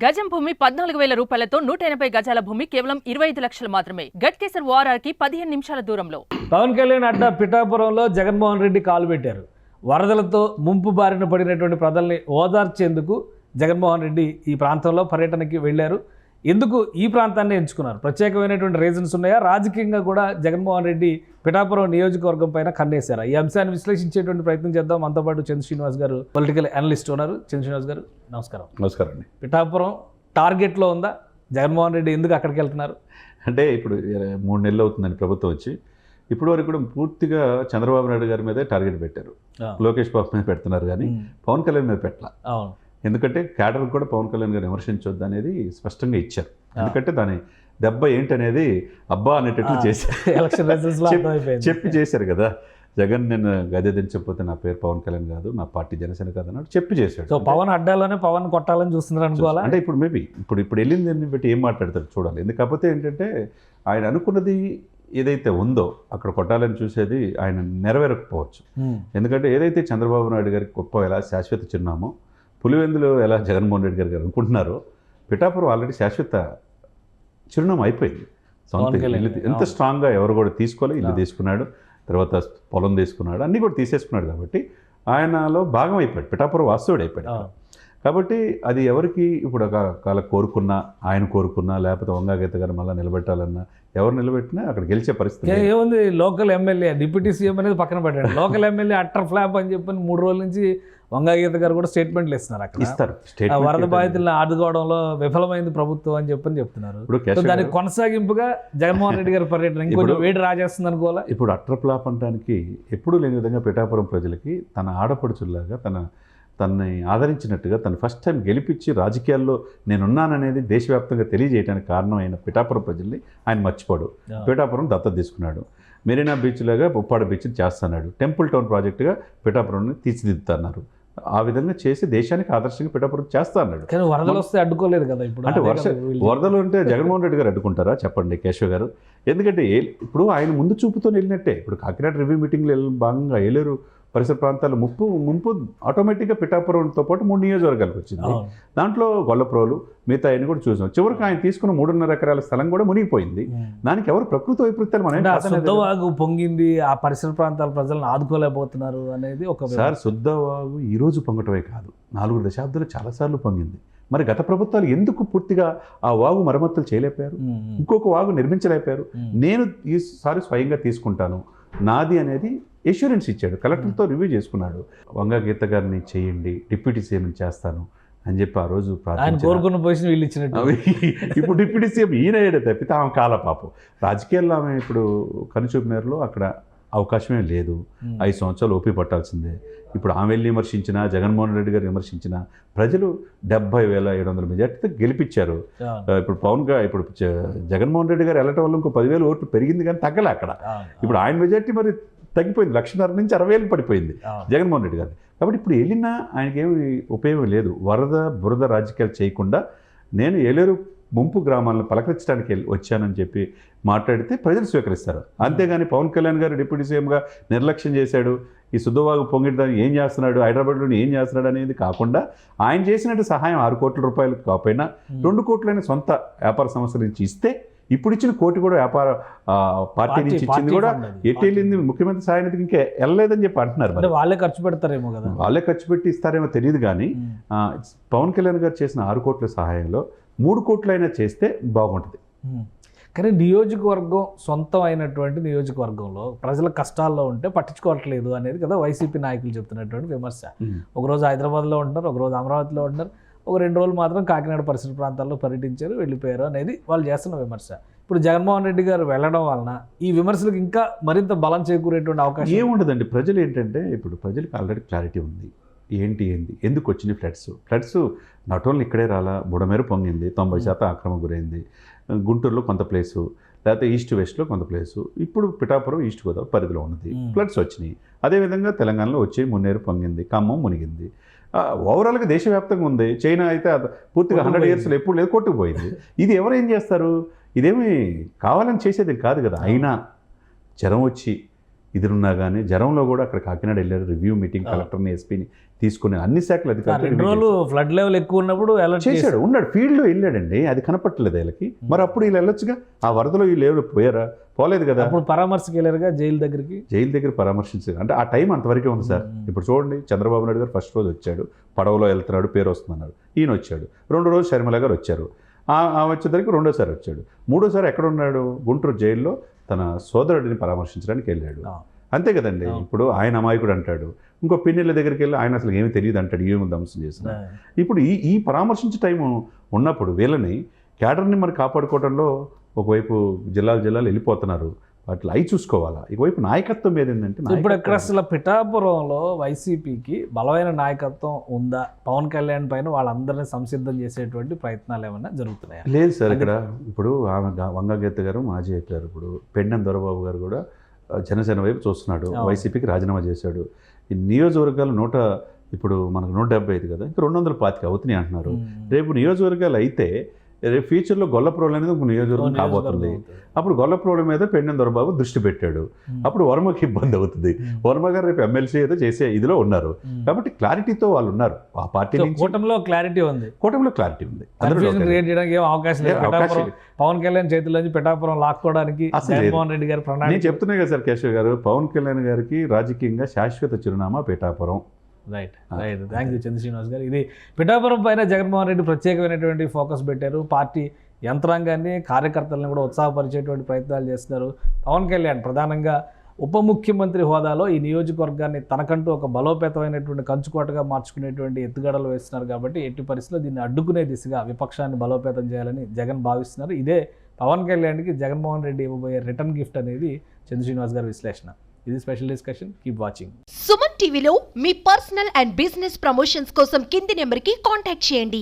గజం భూమి 14,000 రూపాయలతో 180 గజాల భూమి కేవలం 25 లక్షలు మాత్రమే. గట్కేసర్ వారానికి 15 నిమిషాల దూరంలో. పవన్ కళ్యాణ్ అడ్డా పిఠాపురంలో జగన్మోహన్ రెడ్డి కాలు పెట్టారు. వరదలతో ముంపు బారిన పడినటువంటి ప్రజల్ని ఓదార్చేందుకు జగన్మోహన్ రెడ్డి ఈ ప్రాంతంలో పర్యటనకి వెళ్ళారు. ఎందుకు ఈ ప్రాంతాన్ని ఎంచుకున్నారు? ప్రత్యేకమైనటువంటి రీజన్స్ ఉన్నాయా? రాజకీయంగా కూడా జగన్మోహన్ రెడ్డి పిఠాపురం నియోజకవర్గం పైన కన్నేశారా? ఈ అంశాన్ని విశ్లేషించేటువంటి ప్రయత్నం చేద్దాం. మనతో పాటు చంద్ర శ్రీనివాస్ గారు పొలిటికల్ అనలిస్ట్ ఉన్నారు. చంద్ర శ్రీనివాస్ గారు నమస్కారం. నమస్కారం అండి. పిఠాపురం టార్గెట్లో ఉందా? జగన్మోహన్ రెడ్డి ఎందుకు అక్కడికి వెళ్తున్నారు? అంటే ఇప్పుడు 3 నెలలు అవుతుందండి ప్రభుత్వం వచ్చి. ఇప్పుడు వరకు కూడా పూర్తిగా చంద్రబాబు నాయుడు గారి మీదే టార్గెట్ పెట్టారు. లోకేష్ బాబు మీద పెడుతున్నారు కానీ పవన్ కళ్యాణ్ మీద పెట్టాల. ఎందుకంటే క్యాడర్ కూడా పవన్ కళ్యాణ్ గారు విమర్శించొద్దు అనేది స్పష్టంగా ఇచ్చారు. ఎందుకంటే దాని దెబ్బ ఏంటనేది అబ్బా అనేటట్లు చేశారు. ఎలక్షన్ చెప్పి చేశారు కదా. జగన్ నేను గద్దె దించకపోతే నా పేరు పవన్ కళ్యాణ్ కాదు, నా పార్టీ జనసేన కాదు అన్నాడు, చెప్పి చేశాడు. సో పవన్ అడ్డాలోనే పవన్ కొట్టాలని చూస్తున్నారు అనుకోవాలా? అంటే ఇప్పుడు మేబీ ఇప్పుడు వెళ్ళింది దాన్ని బట్టి ఏం మాట్లాడతారు చూడాలి. ఎందుకపోతే ఏంటంటే ఆయన అనుకున్నది ఏదైతే ఉందో అక్కడ కొట్టాలని చూసేది ఆయన నెరవేరకపోవచ్చు. ఎందుకంటే ఏదైతే చంద్రబాబు నాయుడు గారికి గొప్ప ఎలా శాశ్వత చిరునామో, పులివెందులో ఎలా జగన్మోహన్ రెడ్డి గారు అనుకుంటున్నారో, పిఠాపురం ఆల్రెడీ శాశ్వత చిరునామా అయిపోయింది. సొంత ఇల్లు ఎంత స్ట్రాంగ్గా ఎవరు కూడా తీసుకోవాలి. ఇల్లు తీసుకున్నాడు, తర్వాత పొలం తీసుకున్నాడు, అన్నీ కూడా తీసేసుకున్నాడు. కాబట్టి ఆయనలో భాగం అయిపోయాడు, పిఠాపురం వాస్తవుడు అయిపోయాడు. కాబట్టి అది ఎవరికి ఇప్పుడు కాల కోరుకున్నా, ఆయన కోరుకున్నా, లేకపోతే వంగాగీత గారు మళ్ళీ నిలబెట్టాలన్నా, ఎవరు నిలబెట్టినా అక్కడ గెలిచే పరిస్థితి ఏముంది. లోకల్ ఎమ్మెల్యే డిప్యూటీ సీఎం అనేది పక్కన పెట్టాడు. లోకల్ ఎమ్మెల్యే అట్టర్ ఫ్లాప్ అని చెప్పని 3 రోజుల నుంచి వంగాగీత గారు కూడా స్టేట్మెంట్లు ఇస్తున్నారు. అక్కడ ఇస్తారు. వరద బాధితులను ఆదుకోవడంలో విఫలమైంది ప్రభుత్వం అని చెప్తున్నారు. దానికి కొనసాగింపుగా జగన్మోహన్ రెడ్డి గారి పర్యటన ఇంకొంచెం వేడి రాజేస్తుంది అనుకోవాలా? ఇప్పుడు అట్టర్ ఫ్లాప్ అనడానికి ఎప్పుడూ లేని విధంగా పిఠాపురం ప్రజలకి తన ఆడపడుచుల్లాగా తనని ఆదరించినట్టుగా తను ఫస్ట్ టైం గెలిపించి రాజకీయాల్లో నేనున్నాననేది దేశవ్యాప్తంగా తెలియజేయడానికి కారణమైన పిఠాపురం ప్రజల్ని ఆయన మర్చిపోడు. పిఠాపురం దత్తత తీసుకున్నాడు. మెరీనా బీచ్ లాగా ఉప్పాడ బీచ్ని చేస్తున్నాడు. టెంపుల్ టౌన్ ప్రాజెక్టుగా పిఠాపురంని తీర్చిదిద్దుతున్నారు. ఆ విధంగా చేసి దేశానికి ఆదర్శంగా పిఠాపురం చేస్తా అన్నాడు. కానీ వరదలు వస్తే అడ్డుకోలేదు కదా. ఇప్పుడు అంటే వరదలు అంటే జగన్మోహన్ రెడ్డి గారు అడ్డుకుంటారా చెప్పండి కేశవ్ గారు? ఎందుకంటే ఇప్పుడు ఆయన ముందు చూపుతో వెళ్ళినట్టే. ఇప్పుడు కాకినాడ రివ్యూ మీటింగ్లో భాగంగా ఏలేరు పరిసర ప్రాంతాల ముంపు ఆటోమేటిక్గా పిఠాపురంతో పాటు 3 నియోజకవర్గాలకు వచ్చింది. దాంట్లో గొల్లప్రోలు మిగతా ఆయన కూడా చూసాం. చివరికి ఆయన తీసుకున్న 3.5 ఎకరాల స్థలం కూడా మునిగిపోయింది. దానికి ఎవరు ప్రకృతి వైపరీత్యాలు శుద్ధవాగు పొంగింది, ఆ పరిసర ప్రాంతాల ప్రజలను ఆదుకోలేకపోతున్నారు అనేది ఒక సార్. శుద్ధవాగు ఈరోజు పొంగటమే కాదు, 4 దశాబ్దాలు చాలాసార్లు పొంగింది. మరి గత ప్రభుత్వాలు ఎందుకు పూర్తిగా ఆ వాగు మరమ్మతులు చేయలేపారు? ఇంకొక వాగు నిర్మించలేపారు? నేను ఈసారి స్వయంగా తీసుకుంటాను నాది అనేది ఎష్యూరెన్స్ ఇచ్చాడు. కలెక్టర్తో రివ్యూ చేసుకున్నాడు. వంగాగీత గారిని చేయండి, డిప్యూటీ సీఎం చేస్తాను అని చెప్పి ఆ రోజు కోరుకున్న పొజిషన్ వీళ్ళు ఇచ్చినట్టు. ఇప్పుడు డిప్యూటీ సీఎం ఈయనయ్యాడు తప్పితే ఆమె కాల పాపం. రాజకీయాల్లో ఆమె ఇప్పుడు కనుచూపు మేరలో అక్కడ అవకాశమే లేదు. 5 సంవత్సరాలు ఓపి పట్టాల్సిందే. ఇప్పుడు ఆమె వెళ్ళి విమర్శించినా, జగన్మోహన్ రెడ్డి గారు విమర్శించినా ప్రజలు 70,700 మెజార్టీతో గెలిపించారు. ఇప్పుడు జగన్మోహన్ రెడ్డి గారు వెళ్ళటం వల్ల ఇంకో 10,000 ఓట్లు పెరిగింది కానీ తగ్గలే అక్కడ. ఇప్పుడు ఆయన మెజార్టీ మరి తగ్గిపోయింది. 1,50,000 నుంచి 60,000 పడిపోయింది జగన్మోహన్ రెడ్డి గారు. కాబట్టి ఇప్పుడు వెళ్ళినా ఆయనకేమి ఉపయోగం లేదు. బురద రాజకీయాలు చేయకుండా నేను ఏలేరు ముంపు గ్రామాలను పలకరించడానికి వచ్చానని చెప్పి మాట్లాడితే ప్రజలు స్వీకరిస్తారు. అంతేగాని పవన్ కళ్యాణ్ గారు డిప్యూటీ సీఎంగా నిర్లక్ష్యం చేశాడు, ఈ శుద్ధవాగు పొంగిడదాన్ని ఏం చేస్తున్నాడు, హైదరాబాద్లోని ఏం చేస్తున్నాడు అనేది కాకుండా ఆయన చేసినట్టు సహాయం 6 కోట్ల రూపాయలు కాకపోయినా 2 కోట్లైన సొంత వ్యాపార సంస్థల నుంచి ఇస్తే, ఇప్పుడు ఇచ్చిన 1 కోటి కూడా వ్యాపార పార్టీ నుంచి ఇచ్చింది కూడా ఎటు వెళ్ళింది ముఖ్యమంత్రి సాయ నిధికి ఇంకా వెళ్ళలేదని చెప్పి అంటున్నారు. వాళ్ళే ఖర్చు పెడతారేమో కదా. వాళ్ళే ఖర్చు పెట్టి ఇస్తారేమో తెలియదు. కానీ పవన్ కళ్యాణ్ గారు చేసిన 6 కోట్ల సహాయంలో 3 కోట్లైనా చేస్తే బాగుంటుంది. కానీ నియోజకవర్గం సొంతం అయినటువంటి నియోజకవర్గంలో ప్రజల కష్టాల్లో ఉంటే పట్టించుకోవట్లేదు అనేది కదా వైసీపీ నాయకులు చెప్తున్నటువంటి విమర్శ. ఒకరోజు హైదరాబాద్లో ఉంటున్నారు, ఒకరోజు అమరావతిలో ఉంటున్నారు, ఒక 2 రోజులు మాత్రం కాకినాడ పరిసర ప్రాంతాల్లో పర్యటించారు, వెళ్ళిపోయారు అనేది వాళ్ళు చేస్తున్న విమర్శ. ఇప్పుడు జగన్మోహన్ రెడ్డి గారు వెళ్ళడం వలన ఈ విమర్శలకు ఇంకా మరింత బలం చేకూరేటువంటి అవకాశం ఏముండదండి. ప్రజలు ఏంటంటే ఇప్పుడు ప్రజలకు ఆల్రెడీ క్లారిటీ ఉంది. ఏంటి ఎందుకు వచ్చినాయి ఫ్లడ్స్ నాట్ ఓన్లీ ఇక్కడే రాలా, బుడమేరు పొంగింది, 90% ఆక్రమణ గురైంది. గుంటూరులో కొంత ప్లేసు, లేకపోతే ఈస్ట్ వెస్ట్లో కొంత ప్లేసు, ఇప్పుడు పిఠాపురం ఈస్ట్ గోదావరి పరిధిలో ఉన్నది ఫ్లడ్స్ వచ్చినాయి. అదేవిధంగా తెలంగాణలో వచ్చి మున్నేరు పొంగింది, ఖమ్మం మునిగింది. ఓవరాల్గా దేశవ్యాప్తంగా ఉంది. చైనా అయితే పూర్తిగా 100 ఇయర్స్లో ఎప్పుడు లేదు, కొట్టుకుపోయింది. ఇది ఎవరు ఏం చేస్తారు? ఇదేమి కావాలని చేసేది కాదు కదా. అయినా జ్వరం వచ్చి ఇదిరున్నా కానీ జ్వరంలో కూడా అక్కడ కాకినాడ వెళ్ళారు, రివ్యూ మీటింగ్, కలెక్టర్ని ఎస్పీని తీసుకుని అన్ని శాఖల రెండు అధికారులు రోజులు ఫ్లడ్ లెవెల్ ఎక్కువ ఉన్నప్పుడు అలర్ట్ చేశాడు. ఉన్నాడు, ఫీల్డ్లో వెళ్ళాడండి, అది కనపట్టలేదు వీళ్ళకి. మరి అప్పుడు వీళ్ళు వెళ్ళొచ్చుగా, ఆ వరదలో వీళ్ళు ఎవరు పోయారా? పోలేదు కదా. అప్పుడు పరామర్శకి వెళ్ళారుగా జైలు దగ్గరికి. జైలు దగ్గర పరామర్శించారు అంటే ఆ టైం అంతవరకే ఉంది సార్. ఇప్పుడు చూడండి, చంద్రబాబు నాయుడు గారు ఫస్ట్ రోజు వచ్చాడు, పడవలో వెళ్తున్నాడు, పేరు వస్తుందన్నాడు, ఈయన వచ్చాడు. రెండో రోజు షర్మిల గారు వచ్చారు, వచ్చేసరికి రెండోసారి వచ్చాడు. మూడోసారి ఎక్కడ ఉన్నాడు? గుంటూరు జైల్లో తన సోదరుడిని పరామర్శించడానికి వెళ్ళాడు. అంతే కదండి. ఇప్పుడు ఆయన అమాయకుడు అంటాడు, ఇంకో పిన్నెల దగ్గరికి వెళ్ళి ఆయన అసలు ఏమీ తెలియదు అంటాడు, ఏమి ధ్వంసం చేసిన. ఇప్పుడు ఈ పరామర్శించే టైము ఉన్నప్పుడు వీళ్ళని క్యాడర్ని మరి కాపాడుకోవడంలో ఒకవైపు జిల్లాలు వెళ్ళిపోతున్నారు, వాటిలో అవి చూసుకోవాలా. ఇకవైపు నాయకత్వం ఏదేంటంటే ఇప్పుడు ఎక్కడ అసలు పిఠాపురంలో వైసీపీకి బలమైన నాయకత్వం ఉందా? పవన్ కళ్యాణ్ పైన వాళ్ళందరినీ సంసిద్ధం చేసేటువంటి ప్రయత్నాలు ఏమైనా జరుగుతున్నాయా? లేదు సార్. ఇక్కడ ఇప్పుడు ఆమె వంగగీత గారు మాజీ అయిపోయారు, ఇప్పుడు పెండెం దొరబాబు గారు కూడా జనసేన వైపు చూస్తున్నాడు, వైసీపీకి రాజీనామా చేశాడు. ఈ నియోజకవర్గాలు ఇప్పుడు మనకు 175 కదా, ఇంకా 225 అవుతున్నాయి అంటున్నారు. రేపు నియోజకవర్గాలు అయితే రేపు ఫ్యూచర్లో గొల్లప్రోలు అనేది ఒక నియోజకవర్గం కాబోతుంది. అప్పుడు గొల్లప్రోల మీద పెండెం దొరబాబు దృష్టి పెట్టాడు, అప్పుడు వర్మకి ఇబ్బంది అవుతుంది. వర్మ గారు రేపు ఎమ్మెల్సీ ఏదో చేసే ఇదిలో ఉన్నారు కాబట్టి క్లారిటీతో వాళ్ళు ఉన్నారు. ఆ పార్టీ కూటమిలో క్లారిటీ ఉంది, కూటమిలో క్లారిటీ ఉంది. క్రియేట్ చేయడానికి ఏం అవకాశం లేదు. పవన్ కళ్యాణ్ చేతుల్లోంచి పిఠాపురం లాక్కోవడానికి జగన్మోహన్ రెడ్డి గారు ప్రణాళిక. నేను చెప్తున్నా కదా సార్ కేశవ్ గారు, పవన్ కళ్యాణ్ గారికి రాజకీయంగా శాశ్వత చిరునామా పిఠాపురం. రైట్. థ్యాంక్ యూ చంద్ర శ్రీనివాస్ గారు. ఇది పిఠాపురం పైన జగన్మోహన్ రెడ్డి ప్రత్యేకమైనటువంటి ఫోకస్ పెట్టారు. పార్టీ యంత్రాంగాన్ని, కార్యకర్తలను కూడా ఉత్సాహపరిచేటువంటి ప్రయత్నాలు చేస్తున్నారు. పవన్ కళ్యాణ్ ప్రధానంగా ఉప ముఖ్యమంత్రి హోదాలో ఈ నియోజకవర్గాన్ని తనకంటూ ఒక బలోపేతమైనటువంటి కంచుకోటగా మార్చుకునేటువంటి ఎత్తుగడలు వేస్తున్నారు. కాబట్టి ఎట్టి పరిస్థితుల్లో దీన్ని అడ్డుకునే దిశగా విపక్షాన్ని బలోపేతం చేయాలని జగన్ భావిస్తున్నారు. ఇదే పవన్ కళ్యాణ్కి జగన్మోహన్ రెడ్డి ఇవ్వబోయే రిటర్న్ గిఫ్ట్ అనేది చంద్ర శ్రీనివాస్ గారి విశ్లేషణ. ఇది special discussion. Keep watching. Suman టీవీలో మీ పర్సనల్ అండ్ బిజినెస్ ప్రమోషన్స్ కోసం కింది నెంబర్కి కాంటాక్ట్ చేయండి.